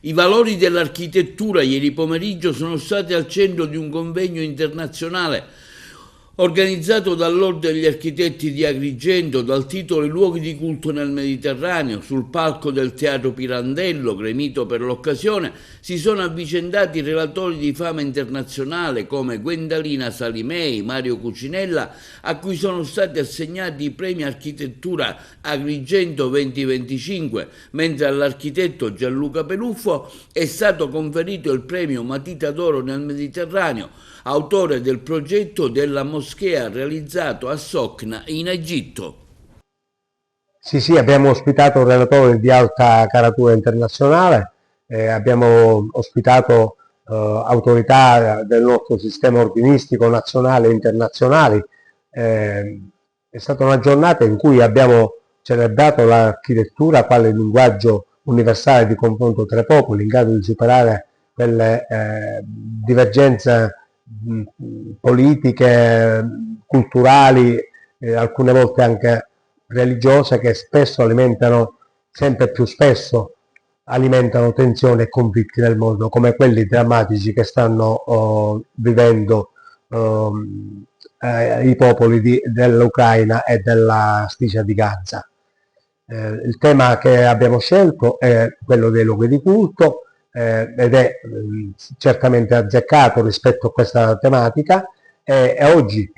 I valori dell'architettura ieri pomeriggio sono stati al centro di un convegno internazionale organizzato dall'Ordine degli Architetti di Agrigento dal titolo I luoghi di culto nel Mediterraneo. Sul palco del Teatro Pirandello, gremito per l'occasione, si sono avvicendati relatori di fama internazionale come Gwendalina Salimei, Mario Cucinella, a cui sono stati assegnati i premi Architettura Agrigento 2025, mentre all'architetto Gianluca Peluffo è stato conferito il premio Matita d'Oro nel Mediterraneo, autore del progetto della moschea realizzato a Socna in Egitto. Sì, abbiamo ospitato un relatore di alta caratura internazionale, abbiamo ospitato autorità del nostro sistema ordinistico nazionale e internazionali. È stata una giornata in cui abbiamo celebrato l'architettura quale linguaggio universale di confronto tra i popoli, in grado di superare quelle divergenze politiche, culturali, alcune volte anche religiose, che spesso alimentano, sempre più spesso alimentano tensioni e conflitti nel mondo, come quelli drammatici che stanno vivendo i popoli dell'Ucraina e della striscia di Gaza. Il tema che abbiamo scelto è quello dei luoghi di culto, ed è certamente azzeccato rispetto a questa tematica, e oggi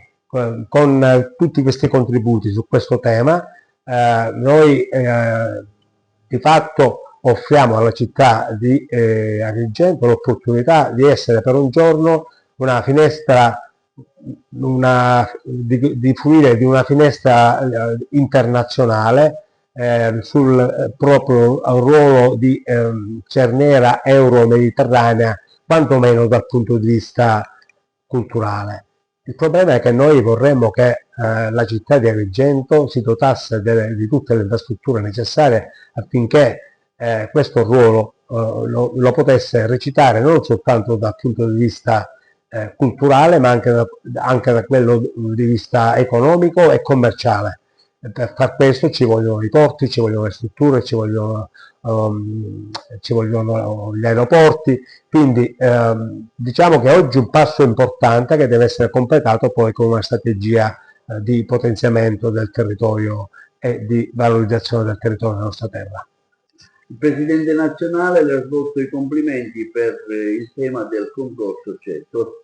con tutti questi contributi su questo tema noi di fatto offriamo alla città di Agrigento l'opportunità di essere per un giorno una finestra, di fruire di una finestra internazionale sul proprio ruolo di cerniera euro-mediterranea, quantomeno dal punto di vista culturale. Il problema è che noi vorremmo che la città di Agrigento si dotasse di tutte le infrastrutture necessarie affinché questo ruolo lo potesse recitare non soltanto dal punto di vista culturale, ma anche da quello di vista economico e commerciale. Per far questo ci vogliono i porti, ci vogliono le strutture, ci vogliono gli aeroporti, quindi diciamo che oggi un passo importante che deve essere completato poi con una strategia di potenziamento del territorio e di valorizzazione del territorio della nostra terra. Il Presidente nazionale le ha svolto i complimenti per il tema del concorso CETO.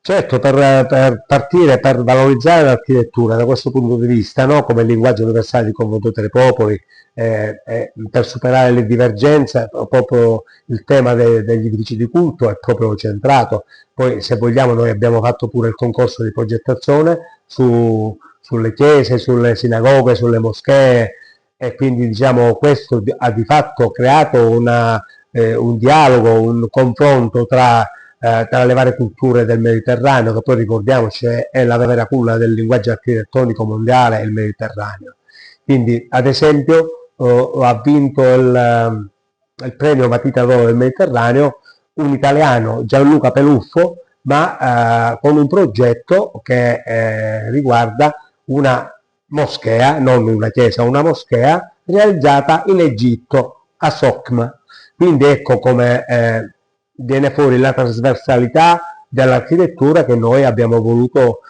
Certo, per partire, per valorizzare l'architettura da questo punto di vista, no? Come linguaggio universale di confronto tra i popoli, per superare le divergenze, proprio il tema degli edifici di culto è proprio centrato. Poi, se vogliamo, noi abbiamo fatto pure il concorso di progettazione sulle chiese, sulle sinagoghe, sulle moschee, e quindi diciamo questo ha di fatto creato un dialogo, un confronto tra le varie culture del Mediterraneo, che poi ricordiamoci è la vera culla del linguaggio architettonico mondiale, il Mediterraneo. Quindi, ad esempio, ha vinto il premio Matita d'Oro del Mediterraneo un italiano, Gianluca Peluffo, ma con un progetto che riguarda una moschea, non una chiesa, una moschea realizzata in Egitto, a Socna. Quindi ecco come viene fuori la trasversalità dell'architettura che noi abbiamo voluto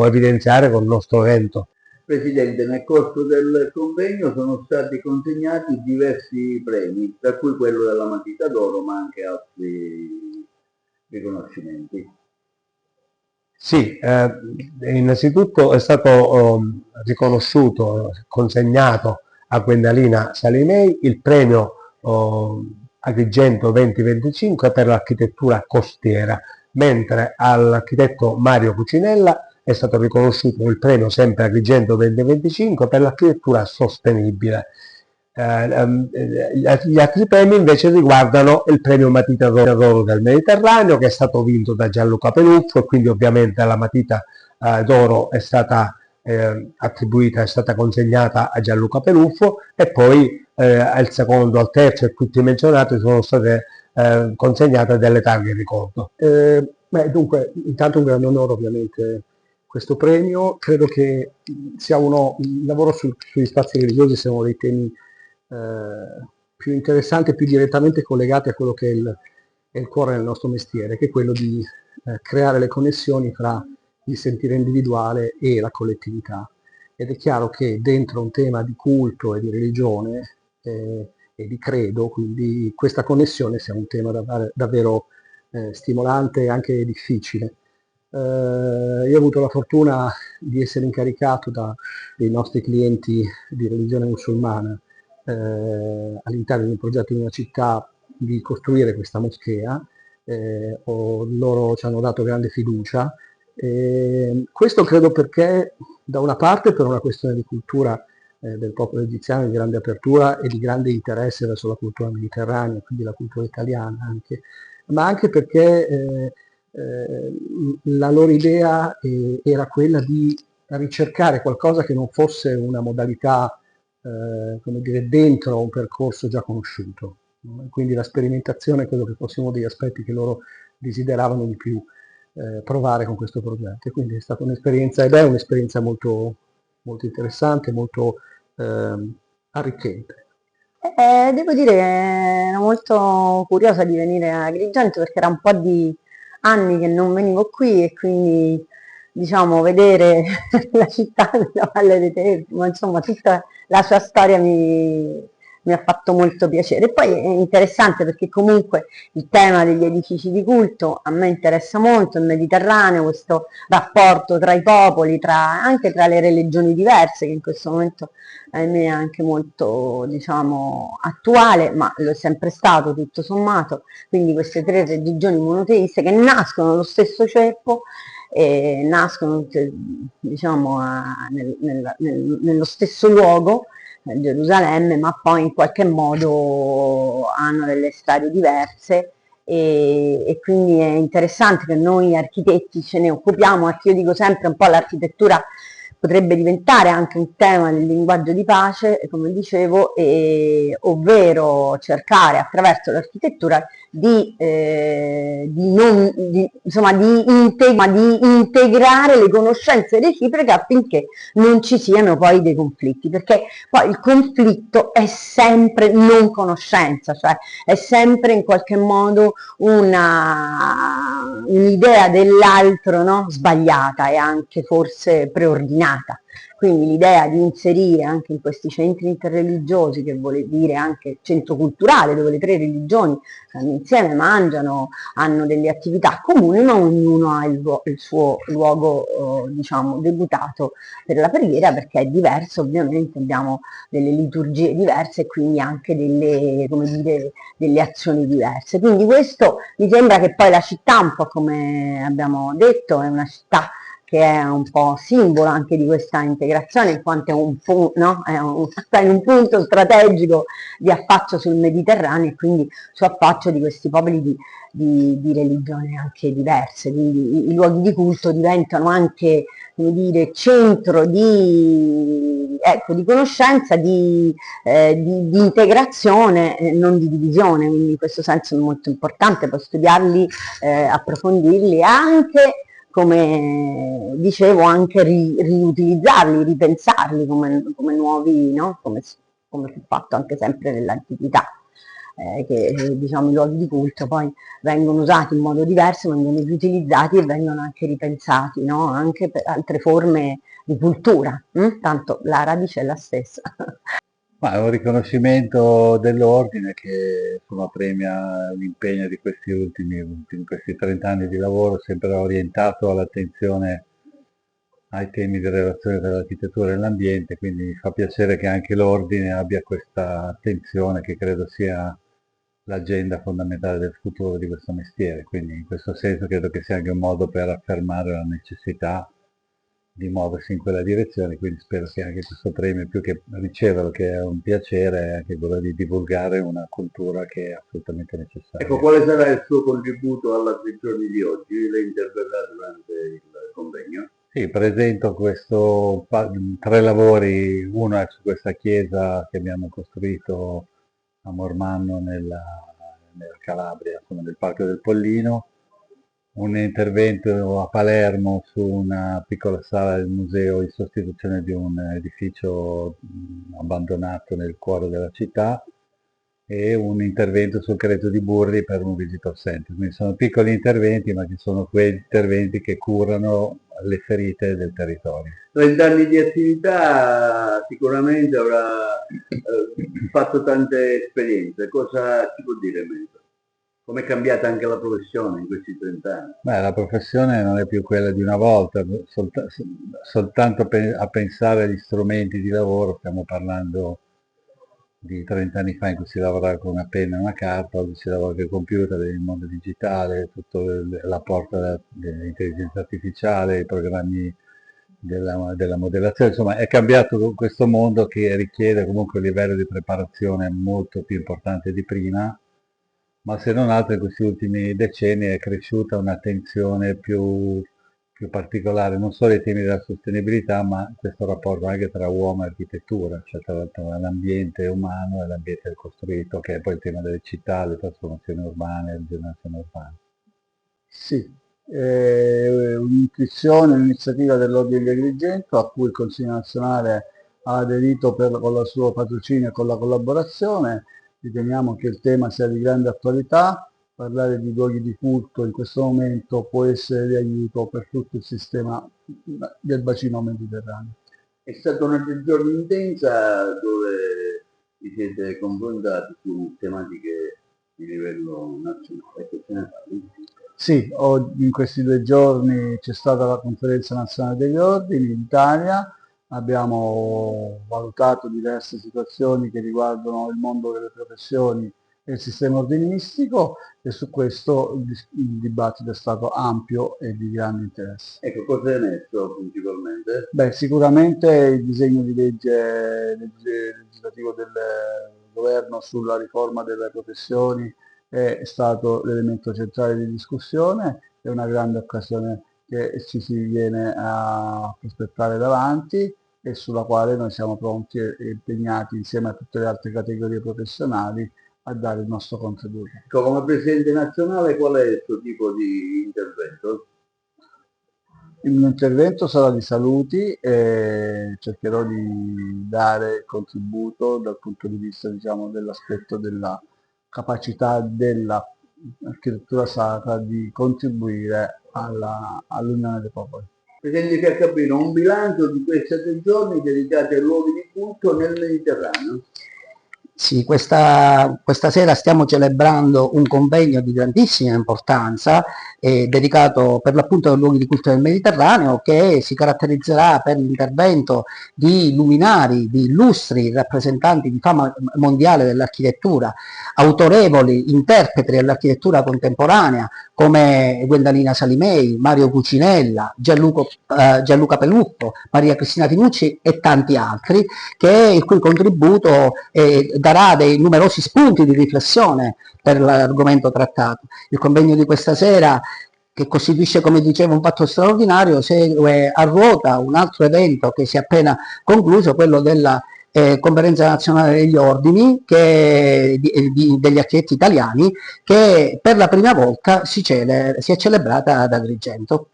evidenziare con il nostro evento. Presidente, nel corso del convegno sono stati consegnati diversi premi, tra cui quello della Matita d'Oro, ma anche altri riconoscimenti. Sì, innanzitutto è stato riconosciuto, consegnato a Gwendalina Salimei il premio Agrigento 2025 per l'architettura costiera, mentre all'architetto Mario Cucinella è stato riconosciuto il premio sempre Agrigento 2025 per l'architettura sostenibile. Gli altri premi invece riguardano il premio Matita d'Oro del Mediterraneo, che è stato vinto da Gianluca Peluffo, e quindi ovviamente la Matita d'Oro è stata attribuita, è stata consegnata a Gianluca Peluffo, e poi al secondo, al terzo e tutti i menzionati sono state consegnate delle targhe di ricordo. Dunque, intanto un grande onore ovviamente questo premio. Credo che sia il lavoro sugli spazi religiosi sia uno dei temi più interessanti e più direttamente collegati a quello che è il cuore del nostro mestiere, che è quello di creare le connessioni fra il sentire individuale e la collettività. Ed è chiaro che dentro un tema di culto e di religione e di credo, quindi questa connessione sia un tema davvero stimolante e anche difficile. Io ho avuto la fortuna di essere incaricato dai nostri clienti di religione musulmana all'interno di un progetto di una città di costruire questa moschea. Loro ci hanno dato grande fiducia. Questo credo perché da una parte per una questione di cultura del popolo egiziano, di grande apertura e di grande interesse verso la cultura mediterranea, quindi la cultura italiana anche, ma anche perché la loro idea era quella di ricercare qualcosa che non fosse una modalità, come dire, dentro un percorso già conosciuto. Quindi la sperimentazione credo che fosse uno degli aspetti che loro desideravano di più provare con questo progetto. E quindi è stata un'esperienza, ed è un'esperienza molto, molto interessante, molto arricchente. Devo dire che ero molto curiosa di venire a Agrigento perché era un po' di anni che non venivo qui e quindi diciamo vedere la città della Valle dei Templi, ma insomma tutta la sua storia mi ha fatto molto piacere. E poi è interessante perché comunque il tema degli edifici di culto a me interessa molto, il Mediterraneo, questo rapporto tra i popoli, anche tra le religioni diverse che in questo momento ahimè è anche molto diciamo attuale, ma lo è sempre stato tutto sommato, quindi queste tre religioni monoteiste che nascono allo stesso ceppo e nascono diciamo nello stesso luogo, Gerusalemme, ma poi in qualche modo hanno delle storie diverse e quindi è interessante che noi architetti ce ne occupiamo, io dico sempre un po' l'architettura potrebbe diventare anche un tema del linguaggio di pace, come dicevo, ovvero cercare attraverso l'architettura insomma, di integrare le conoscenze reciproche affinché non ci siano poi dei conflitti, perché poi il conflitto è sempre non conoscenza, cioè è sempre in qualche modo un'idea dell'altro, no? Sbagliata e anche forse preordinata. Quindi l'idea di inserire anche in questi centri interreligiosi, che vuole dire anche centro culturale, dove le tre religioni stanno insieme, mangiano, hanno delle attività comuni, ma ognuno ha il suo luogo, diciamo, deputato per la preghiera, perché è diverso, ovviamente abbiamo delle liturgie diverse e quindi anche come dire, delle azioni diverse. Quindi questo mi sembra che poi la città, un po' come abbiamo detto, è una città che è un po' simbolo anche di questa integrazione, in quanto sta in un punto strategico di affaccio sul Mediterraneo e quindi su affaccio di questi popoli di religioni anche diverse. Quindi i luoghi di culto diventano anche, come dire, centro di conoscenza, di integrazione, non di divisione, quindi in questo senso è molto importante poi studiarli, approfondirli, anche come dicevo, anche riutilizzarli, ripensarli come nuovi, no? Come fu fatto anche sempre nell'antichità, che diciamo i luoghi di culto poi vengono usati in modo diverso, vengono riutilizzati e vengono anche ripensati, no? Anche per altre forme di cultura, tanto la radice è la stessa. Ma è un riconoscimento dell'ordine che insomma, premia l'impegno di questi 30 anni di lavoro, sempre orientato all'attenzione ai temi di relazione tra l'architettura e l'ambiente, quindi mi fa piacere che anche l'ordine abbia questa attenzione che credo sia l'agenda fondamentale del futuro di questo mestiere, quindi in questo senso credo che sia anche un modo per affermare la necessità di muoversi in quella direzione, quindi spero che anche questo premio, più che riceverlo, che è un piacere, è anche quello di divulgare una cultura che è assolutamente necessaria. Ecco, quale sarà il suo contributo alla prigione di oggi? Lei interverrà durante il convegno? Sì, presento 3 lavori, uno è su questa chiesa che abbiamo costruito a Mormanno nella Calabria, insomma, nel Parco del Pollino, un intervento a Palermo su una piccola sala del museo in sostituzione di un edificio abbandonato nel cuore della città e un intervento sul Credito di Burri per un visitor center. Quindi sono piccoli interventi, ma che sono quei interventi che curano le ferite del territorio. 30 anni di attività sicuramente avrà fatto tante esperienze. Cosa ci può dire meglio? Come è cambiata anche la professione in questi 30 anni? Beh, la professione non è più quella di una volta, soltanto a pensare agli strumenti di lavoro stiamo parlando di 30 anni fa in cui si lavorava con una penna e una carta, oggi si lavora con il computer, il mondo digitale, tutto l'apporto dell'intelligenza artificiale, i programmi della modellazione, insomma è cambiato questo mondo che richiede comunque un livello di preparazione molto più importante di prima, ma se non altro in questi ultimi decenni è cresciuta un'attenzione più particolare, non solo ai temi della sostenibilità, ma questo rapporto anche tra uomo e architettura, cioè tra l'ambiente umano e l'ambiente costruito, che è poi il tema delle città, le trasformazioni urbane, le rigenerazioni urbane. Sì, è un'intuizione, un'iniziativa dell'Ordine di Agrigento a cui il Consiglio nazionale ha aderito con la sua patrocinio e con la collaborazione. Riteniamo che il tema sia di grande attualità. Parlare di luoghi di culto in questo momento può essere di aiuto per tutto il sistema del bacino mediterraneo. È stata una 3 giorni intensa dove vi siete confrontati su tematiche di livello nazionale. Sì, in questi 2 giorni c'è stata la conferenza nazionale degli ordini in Italia, abbiamo valutato diverse situazioni che riguardano il mondo delle professioni e il sistema ordinistico e su questo il dibattito è stato ampio e di grande interesse. Ecco, cosa è emerso principalmente? Beh, sicuramente il disegno di legge legislativo del governo sulla riforma delle professioni è stato l'elemento centrale di discussione, è una grande occasione che ci si viene a prospettare davanti e sulla quale noi siamo pronti e impegnati insieme a tutte le altre categorie professionali a dare il nostro contributo. Come Presidente nazionale qual è il suo tipo di intervento? Il mio intervento sarà di saluti e cercherò di dare il contributo dal punto di vista, diciamo, dell'aspetto della capacità dell'architettura sacra di contribuire all'unione dei popoli. Presidente Fiaccabino, un bilancio di questi 3 giorni dedicati ai luoghi di culto nel Mediterraneo. Sì, questa sera stiamo celebrando un convegno di grandissima importanza dedicato per l'appunto ai luoghi di culto del Mediterraneo, che si caratterizzerà per l'intervento di luminari, di illustri rappresentanti di fama mondiale dell'architettura, autorevoli interpreti dell'architettura contemporanea come Gwendalina Salimei, Mario Cucinella, Gianluca Peluppo, Maria Cristina Tinucci e tanti altri, il cui contributo darà dei numerosi spunti di riflessione per l'argomento trattato. Il convegno di questa sera, che costituisce, come dicevo, un fatto straordinario, segue a ruota un altro evento che si è appena concluso, quello della Conferenza Nazionale degli Ordini degli architetti italiani, che per la prima volta si è celebrata ad Agrigento.